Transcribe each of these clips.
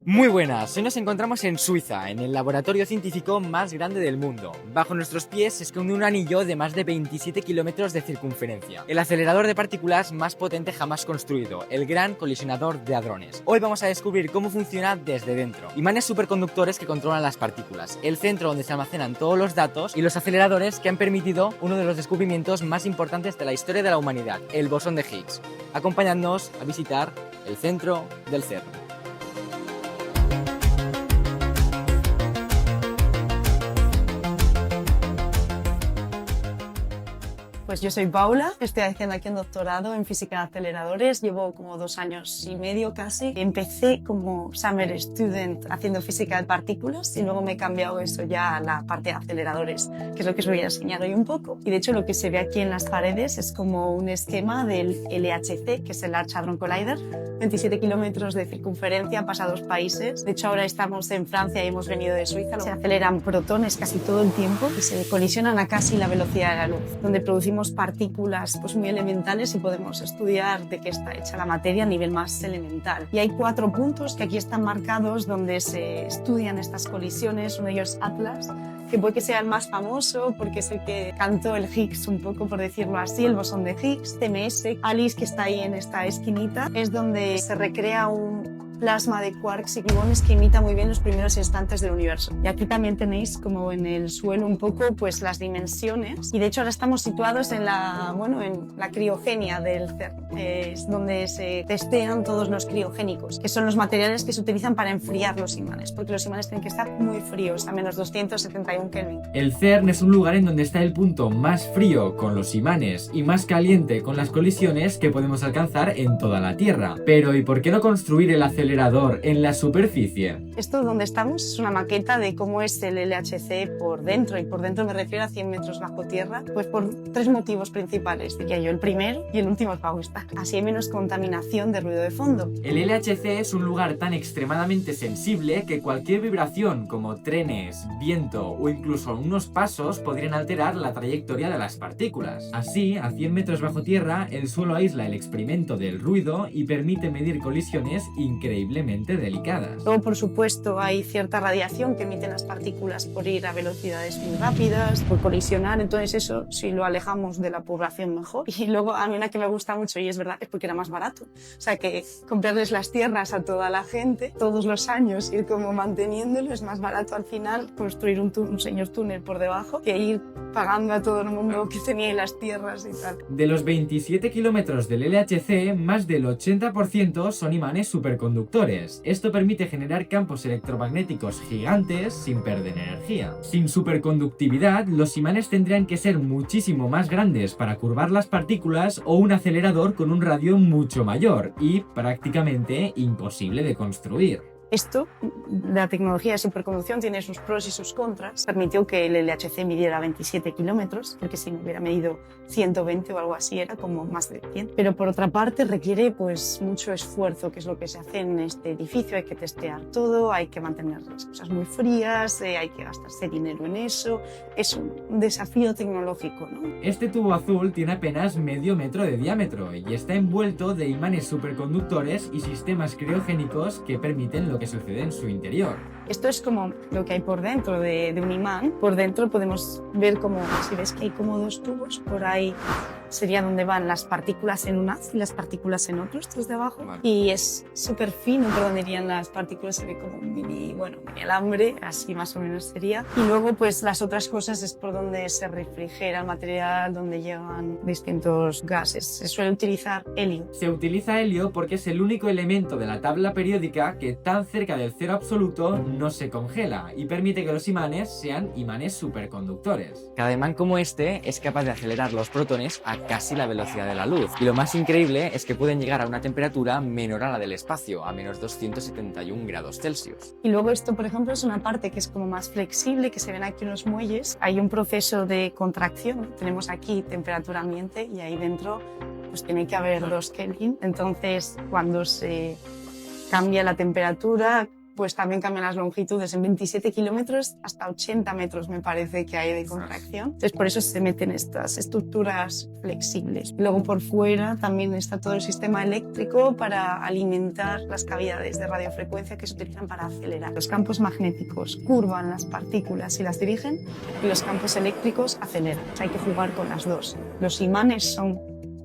Muy buenas, hoy nos encontramos en Suiza, en el laboratorio científico más grande del mundo. Bajo nuestros pies se esconde un anillo de más de 27 kilómetros de circunferencia, el acelerador de partículas más potente jamás construido, el Gran Colisionador de Hadrones. Hoy vamos a descubrir cómo funciona desde dentro. Imanes superconductores que controlan las partículas, el centro donde se almacenan todos los datos y los aceleradores que han permitido uno de los descubrimientos más importantes de la historia de la humanidad, el bosón de Higgs. Acompañadnos a visitar el centro del CERN. Pues yo soy Paula, estoy haciendo aquí un doctorado en física de aceleradores, llevo como 2 años y medio casi. Empecé como summer student haciendo física de partículas y luego me he cambiado eso ya a la parte de aceleradores, que es lo que os voy a enseñar hoy un poco. Y de hecho lo que se ve aquí en las paredes es como un esquema del LHC, que es el Large Hadron Collider, 27 kilómetros de circunferencia, pasa a 2 países. De hecho ahora estamos en Francia y hemos venido de Suiza. Se aceleran protones casi todo el tiempo y se colisionan a casi la velocidad de la luz, donde producimos partículas pues muy elementales y podemos estudiar de qué está hecha la materia a nivel más elemental. Y hay 4 puntos que aquí están marcados donde se estudian estas colisiones. Uno de ellos es Atlas, que puede que sea el más famoso porque es el que cantó el Higgs un poco, por decirlo así, el bosón de Higgs. TMS, Alice, que está ahí en esta esquinita, es donde se recrea un plasma de quarks y gluones que imita muy bien los primeros instantes del universo. Y aquí también tenéis como en el suelo un poco pues las dimensiones, y de hecho ahora estamos situados en la criogenia del CERN, es donde se testean todos los criogénicos, que son los materiales que se utilizan para enfriar los imanes, porque los imanes tienen que estar muy fríos, a menos 271 Kelvin. El CERN es un lugar en donde está el punto más frío con los imanes y más caliente con las colisiones que podemos alcanzar en toda la Tierra. Pero ¿y por qué no construir el acelerador en la superficie? Esto donde estamos es una maqueta de cómo es el LHC por dentro, y por dentro me refiero a 100 metros bajo tierra, pues por 3 motivos principales, diría yo. El primero y el último es para gustar. Así hay menos contaminación de ruido de fondo. El LHC es un lugar tan extremadamente sensible que cualquier vibración como trenes, viento o incluso unos pasos podrían alterar la trayectoria de las partículas. Así, a 100 metros bajo tierra, el suelo aísla el experimento del ruido y permite medir colisiones increíblemente delicadas. Luego, por supuesto, hay cierta radiación que emiten las partículas por ir a velocidades muy rápidas, por colisionar, entonces eso, si lo alejamos de la población, mejor. Y luego, a mí una que me gusta mucho, y es verdad, es porque era más barato. O sea, que comprarles las tierras a toda la gente, todos los años, ir como manteniéndolo, es más barato al final construir un señor túnel por debajo que ir pagando a todo el mundo que tenía las tierras y tal. De los 27 kilómetros del LHC, más del 80% son imanes superconductores. Esto permite generar campos electromagnéticos gigantes sin perder energía. Sin superconductividad, los imanes tendrían que ser muchísimo más grandes para curvar las partículas o un acelerador con un radio mucho mayor y prácticamente imposible de construir. Esto, la tecnología de superconducción tiene sus pros y sus contras. Permitió que el LHC midiera 27 kilómetros, porque si no hubiera medido 120 o algo así era como más de 100. Pero por otra parte requiere pues mucho esfuerzo, que es lo que se hace en este edificio. Hay que testear todo, hay que mantener las cosas muy frías, hay que gastarse dinero en eso. Es un desafío tecnológico, ¿no? Este tubo azul tiene apenas medio metro de diámetro y está envuelto de imanes superconductores y sistemas criogénicos que permiten lo que sucede en su interior. Esto es como lo que hay por dentro de un imán. Por dentro podemos ver como, si ves que hay como 2 tubos, por ahí sería donde van las partículas en un haz y las partículas en otro, estos de abajo. Vale. Y es súper fino por donde irían las partículas, se ve como un mini alambre, así más o menos sería. Y luego pues las otras cosas es por donde se refrigera el material, donde llegan distintos gases. Se suele utilizar helio. Se utiliza helio porque es el único elemento de la tabla periódica que tan cerca del cero absoluto no se congela y permite que los imanes sean imanes superconductores. Cada imán como este es capaz de acelerar los protones a casi la velocidad de la luz. Y lo más increíble es que pueden llegar a una temperatura menor a la del espacio, a menos 271 grados Celsius. Y luego esto, por ejemplo, es una parte que es como más flexible, que se ven aquí en los muelles. Hay un proceso de contracción. Tenemos aquí temperatura ambiente y ahí dentro pues tiene que haber 2 Kelvin. Entonces, cuando se cambia la temperatura, pues también cambian las longitudes en 27 kilómetros hasta 80 metros, me parece que hay de contracción. Entonces, por eso se meten estas estructuras flexibles. Luego, por fuera también está todo el sistema eléctrico para alimentar las cavidades de radiofrecuencia que se utilizan para acelerar. Los campos magnéticos curvan las partículas y las dirigen, y los campos eléctricos aceleran. O sea, hay que jugar con las dos. Los imanes son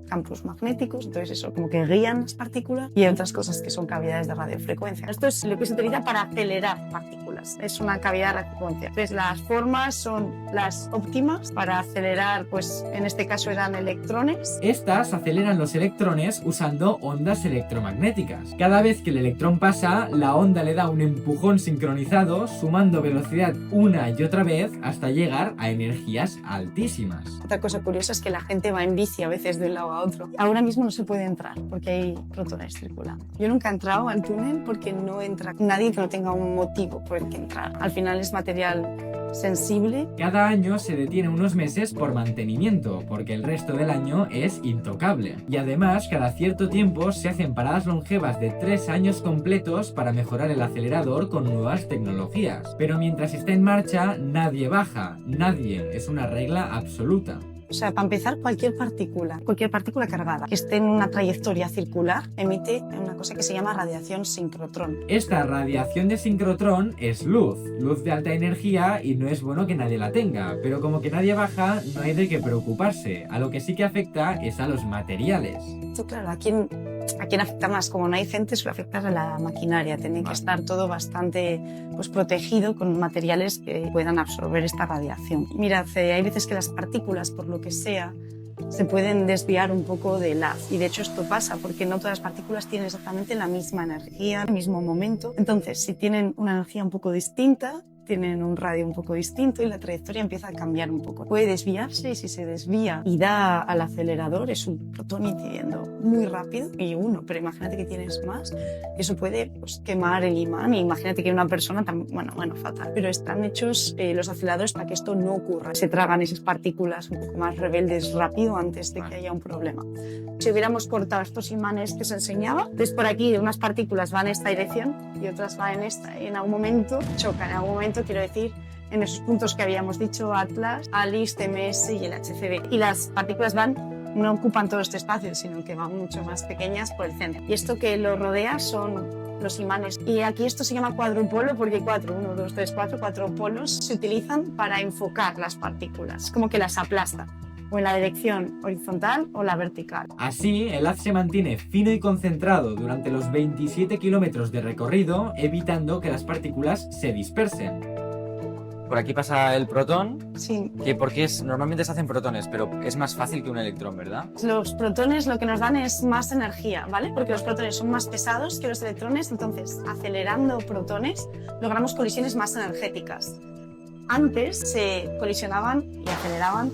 campos magnéticos, entonces eso como que guían las partículas, y hay otras cosas que son cavidades de radiofrecuencia. Esto es lo que se utiliza para acelerar partículas, es una cavidad de radiofrecuencia. Entonces las formas son las óptimas para acelerar, pues en este caso eran electrones. Estas aceleran los electrones usando ondas electromagnéticas. Cada vez que el electrón pasa, la onda le da un empujón sincronizado, sumando velocidad una y otra vez hasta llegar a energías altísimas. Otra cosa curiosa es que la gente va en bici a veces de un lado a otro. Ahora mismo no se puede entrar porque hay protones circulando. Yo nunca he entrado al túnel porque no entra nadie que no tenga un motivo por el que entrar. Al final es material sensible. Cada año se detiene unos meses por mantenimiento, porque el resto del año es intocable. Y además, cada cierto tiempo se hacen paradas longevas de 3 años completos para mejorar el acelerador con nuevas tecnologías. Pero mientras está en marcha, nadie baja. Nadie. Es una regla absoluta. O sea, para empezar, cualquier partícula cargada que esté en una trayectoria circular emite una cosa que se llama radiación sincrotrón. Esta radiación de sincrotrón es luz de alta energía, y no es bueno que nadie la tenga, pero como que nadie baja, no hay de qué preocuparse. A lo que sí que afecta es a los materiales. Esto, claro, ¿a quién afecta más? Como no hay gente, suele afectar a la maquinaria. Tiene que estar todo bastante pues, protegido con materiales que puedan absorber esta radiación. Mirad, hay veces que las partículas, por lo que sea, se pueden desviar un poco del haz. Y de hecho esto pasa porque no todas las partículas tienen exactamente la misma energía, el mismo momento. Entonces, si tienen una energía un poco distinta, tienen un radio un poco distinto y la trayectoria empieza a cambiar un poco. Puede desviarse, y si se desvía y da al acelerador, es un protón incidiendo muy rápido y uno, pero imagínate que tienes más, eso puede pues, quemar el imán, y imagínate que una persona también, bueno, fatal. Pero están hechos los aceleradores para que esto no ocurra. Se tragan esas partículas un poco más rebeldes rápido antes de que haya un problema. Si hubiéramos cortado estos imanes que os enseñaba, entonces por aquí unas partículas van en esta dirección y otras van en esta, y en algún momento chocan, en algún momento, quiero decir, en esos puntos que habíamos dicho, Atlas, ALICE, TMS y el HCD. Y las partículas no ocupan todo este espacio, sino que van mucho más pequeñas por el centro. Y esto que lo rodea son los imanes. Y aquí esto se llama cuadrupolo porque hay 4 polos se utilizan para enfocar las partículas, como que las aplasta, o en la dirección horizontal o la vertical. Así, el haz se mantiene fino y concentrado durante los 27 kilómetros de recorrido, evitando que las partículas se dispersen. Por aquí pasa el protón, Sí. que porque normalmente se hacen protones, pero es más fácil que un electrón, ¿verdad? Los protones lo que nos dan es más energía, ¿vale? Porque los protones son más pesados que los electrones, entonces acelerando protones logramos colisiones más energéticas. Antes se colisionaban y aceleraban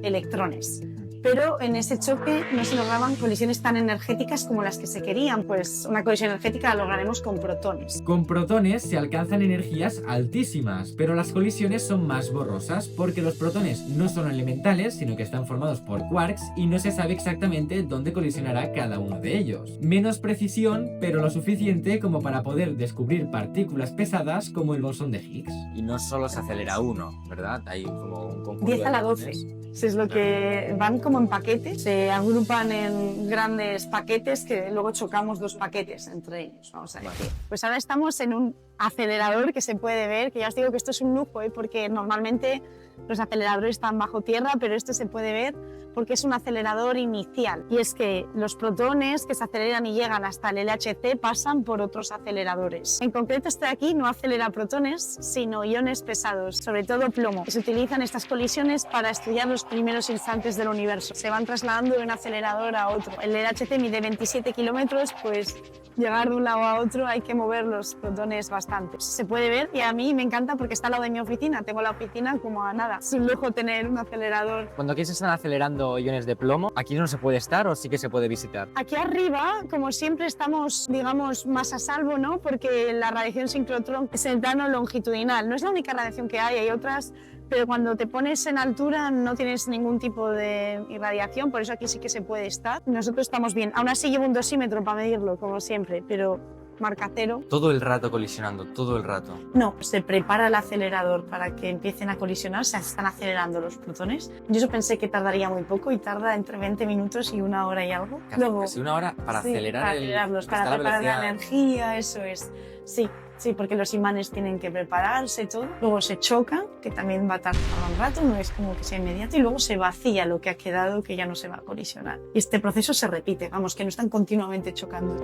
electrones, pero en ese choque no se lograban colisiones tan energéticas como las que se querían, pues una colisión energética la lograremos con protones. Con protones se alcanzan energías altísimas, pero las colisiones son más borrosas porque los protones no son elementales, sino que están formados por quarks y no se sabe exactamente dónde colisionará cada uno de ellos. Menos precisión, pero lo suficiente como para poder descubrir partículas pesadas como el bosón de Higgs. Y no solo se acelera uno, ¿verdad? Hay como un conjunto 10 a la de 12. protones. Eso es lo que van como en paquetes, se agrupan en grandes paquetes que luego chocamos dos paquetes entre ellos, vamos a decir. Pues ahora estamos en un acelerador que se puede ver, que ya os digo que esto es un lujo, porque normalmente los aceleradores están bajo tierra, pero este se puede ver porque es un acelerador inicial. Y es que los protones que se aceleran y llegan hasta el LHC pasan por otros aceleradores. En concreto, este de aquí no acelera protones, sino iones pesados, sobre todo plomo. Se utilizan estas colisiones para estudiar los primeros instantes del universo. Se van trasladando de un acelerador a otro. El LHC mide 27 kilómetros, pues llegar de un lado a otro hay que mover los protones bastante. Se puede ver y a mí me encanta porque está al lado de mi oficina. Tengo la oficina como a nada. Es un lujo tener un acelerador. Cuando aquí se están acelerando iones de plomo, ¿aquí no se puede estar o sí que se puede visitar? Aquí arriba, como siempre, estamos, digamos, más a salvo, ¿no? Porque la radiación sincrotrón es el plano longitudinal. No es la única radiación que hay otras, pero cuando te pones en altura no tienes ningún tipo de irradiación, por eso aquí sí que se puede estar. Nosotros estamos bien. Aún así llevo un dosímetro para medirlo, como siempre, pero marca cero. Todo el rato colisionando, todo el rato. No, se prepara el acelerador para que empiecen a colisionar, se están acelerando los protones. Yo pensé que tardaría muy poco y tarda entre 20 minutos y 1 hora y algo. Casi 1 hora para acelerar para acelerarlos, para preparar la energía, eso es. Sí, porque los imanes tienen que prepararse, todo. Luego se chocan, que también va a tardar un rato, no es como que sea inmediato, y luego se vacía lo que ha quedado, que ya no se va a colisionar. Y este proceso se repite, vamos, que no están continuamente chocando.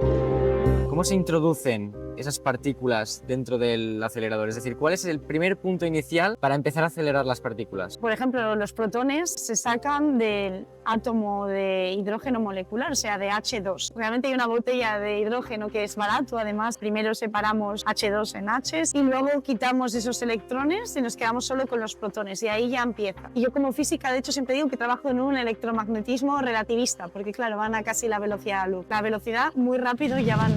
¿Cómo se introducen esas partículas dentro del acelerador? Es decir, ¿cuál es el primer punto inicial para empezar a acelerar las partículas? Por ejemplo, los protones se sacan del átomo de hidrógeno molecular, o sea, de H2. Realmente hay una botella de hidrógeno que es barato, además, primero separamos H2 en Hs y luego quitamos esos electrones y nos quedamos solo con los protones y ahí ya empieza. Y yo como física, de hecho, siempre digo que trabajo en un electromagnetismo relativista, porque claro, van a casi la velocidad de la luz. La velocidad muy rápido ya van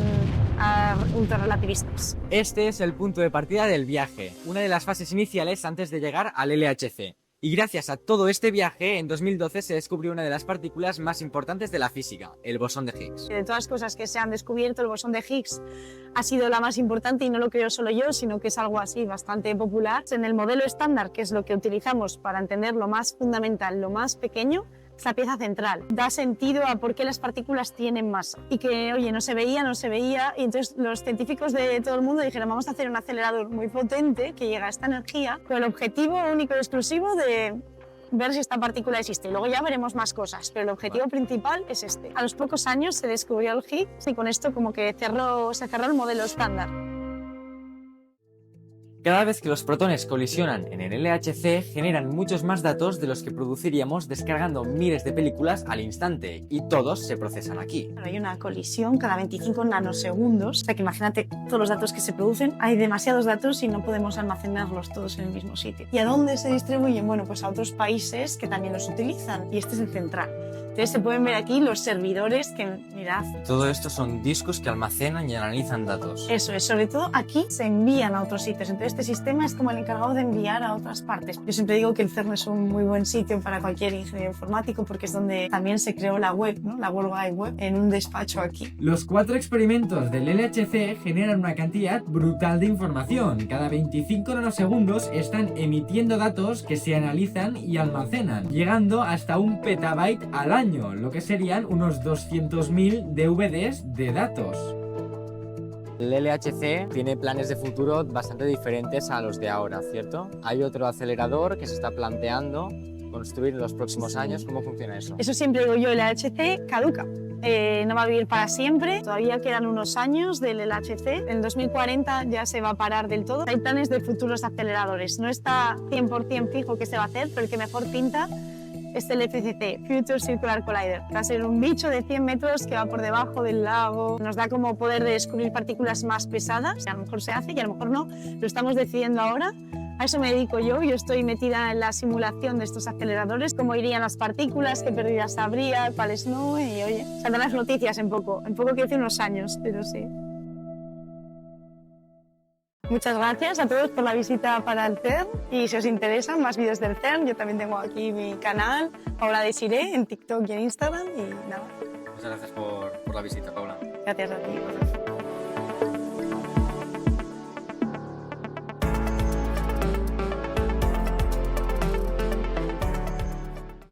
a ultrarrelativistas. Este es el punto de partida del viaje, una de las fases iniciales antes de llegar al LHC. Y gracias a todo este viaje, en 2012 se descubrió una de las partículas más importantes de la física, el bosón de Higgs. De todas las cosas que se han descubierto, el bosón de Higgs ha sido la más importante y no lo creo solo yo, sino que es algo así bastante popular. En el modelo estándar, que es lo que utilizamos para entender lo más fundamental, lo más pequeño, es la pieza central. Da sentido a por qué las partículas tienen masa. Y que, oye, no se veía, y entonces los científicos de todo el mundo dijeron, vamos a hacer un acelerador muy potente que llega a esta energía con el objetivo único y exclusivo de ver si esta partícula existe. Y luego ya veremos más cosas, pero el objetivo principal es este. A los pocos años se descubrió el Higgs y con esto como que se cerró el modelo estándar. Cada vez que los protones colisionan en el LHC, generan muchos más datos de los que produciríamos descargando miles de películas al instante, y todos se procesan aquí. Hay una colisión cada 25 nanosegundos, o sea que imagínate todos los datos que se producen, hay demasiados datos y no podemos almacenarlos todos en el mismo sitio. ¿Y a dónde se distribuyen? Bueno, pues a otros países que también los utilizan, y este es el central. Entonces se pueden ver aquí los servidores que, mirad. Todo esto son discos que almacenan y analizan datos. Eso es, sobre todo aquí se envían a otros sitios, entonces este sistema es como el encargado de enviar a otras partes. Yo siempre digo que el CERN es un muy buen sitio para cualquier ingeniero informático porque es donde también se creó la web, ¿no? La World Wide Web, en un despacho aquí. Los 4 experimentos del LHC generan una cantidad brutal de información. Cada 25 nanosegundos están emitiendo datos que se analizan y almacenan, llegando hasta 1 petabyte al año, lo que serían unos 200.000 DVDs de datos. El LHC tiene planes de futuro bastante diferentes a los de ahora, ¿cierto? Hay otro acelerador que se está planteando construir en los próximos años. ¿Cómo funciona eso? Eso siempre digo yo, el LHC caduca. No va a vivir para siempre, todavía quedan unos años del LHC. En 2040 ya se va a parar del todo. Hay planes de futuros aceleradores. No está 100% fijo qué se va a hacer, pero el que mejor pinta es el FCC, Future Circular Collider. Va a ser un bicho de 100 metros que va por debajo del lago. Nos da como poder de descubrir partículas más pesadas. A lo mejor se hace y a lo mejor no. Lo estamos decidiendo ahora. A eso me dedico yo. Yo estoy metida en la simulación de estos aceleradores, cómo irían las partículas, qué pérdidas habría, cuáles no. Y oye, saldrán las noticias en poco que hace unos años, pero sí. Muchas gracias a todos por la visita para el CERN y si os interesan más vídeos del CERN, yo también tengo aquí mi canal, Paula Desiré, en TikTok y en Instagram y nada. Muchas gracias por la visita, Paula. Gracias a ti.